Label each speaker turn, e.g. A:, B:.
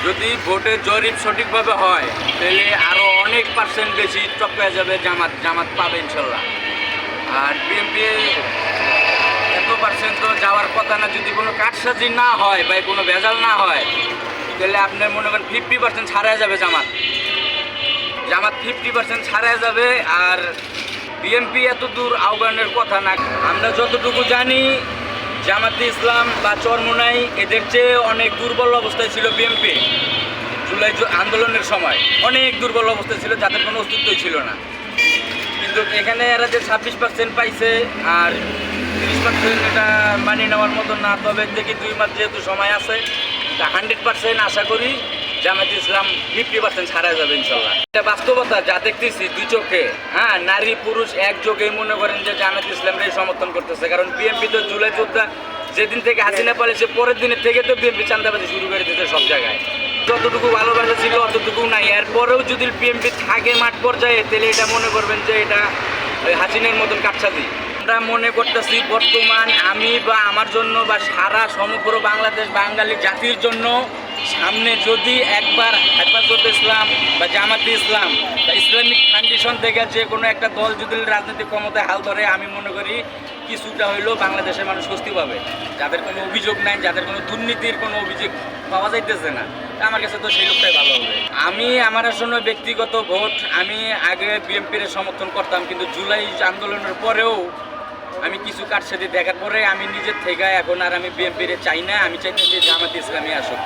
A: যদি ভোটের জরিপ সঠিকভাবে হয় তাহলে আরও অনেক পার্সেন্ট বেশি টপকে যাবে জামাত পাবে ইনশাল্লাহ। আর বিএনপি এত পার্সেন্ট তো যাওয়ার কথা না, যদি কোনো কারসাজি না হয় বা কোনো ভেজাল না হয় তাহলে আপনার মনে করেন 50% ছাড়াই যাবে জামাত 50% ছাড়াই যাবে। আর বিএনপি এত দূর আহ্বানের কথা না। আমরা যতটুকু জানি জামাতে ইসলাম বা চরমোনাই এদের চেয়ে অনেক দুর্বল অবস্থায় ছিল বিএনপি। জুলাই আন্দোলনের সময় অনেক দুর্বল অবস্থায় ছিল, যাদের কোনো অস্তিত্বই ছিল না। কিন্তু এখানে এরা যে 26% পাইছে আর 30% এটা মানিয়ে নেওয়ার মতো না। তবে দেখি 2 মাস যেহেতু সময় আছে, 100% আশা করি জামাতে ইসলাম 50% ছাড়া যাবে ইনশাল্লাহ। এটা বাস্তবতা যা দেখতেছি দুই চোখে। হ্যাঁ, নারী পুরুষ একযোগে মনে করেন যে জামাতে ইসলামরাই সমর্থন করতেছে। কারণ বিএনপি তো জুলাই যোদ্ধা যেদিন থেকে হাসিনা পালিয়েছে পরের দিনের থেকে তো বিএনপি চাঁদাবাজি শুরু করে দিতে সব জায়গায়। যতটুকু ভালোবাসা ছিল অতটুকু নাই। এরপরেও যদি বিএনপি থাকে মাঠ পর্যায়ে তাহলে এটা মনে করবেন যে এটা ওই হাসিনের মতন কাটছাদি। আমরা মনে করতেছি বর্তমান আমি বা আমার জন্য বা সারা সমগ্র বাংলাদেশ বাঙালি জাতির জন্য সামনে যদি একবার হেফাজতে ইসলাম বা জামাতে ইসলাম বা ইসলামিক ফাউন্ডেশন থেকে যে কোনো একটা দল যদি রাজনৈতিক ক্ষমতায় হাল ধরে, আমি মনে করি কিছুটা হইলেও বাংলাদেশের মানুষ স্বস্তি পাবে। যাদের কোনো অভিযোগ নাই, যাদের কোনো দুর্নীতির কোনো অভিযোগ পাওয়া যাইতেছে না, আমার কাছে তো সেই লোকটাই ভালো হবে। আমি আমার আসলে ব্যক্তিগত ভোট, আমি আগে বিএনপির সমর্থন করতাম, কিন্তু জুলাই আন্দোলনের পরেও আমি কিছু কারসাজি দেখার পরে আমি নিজের থেকে এখন আর আমি বিএনপির চাই না। আমি চাইতেছি জামাতে ইসলামী আসুক।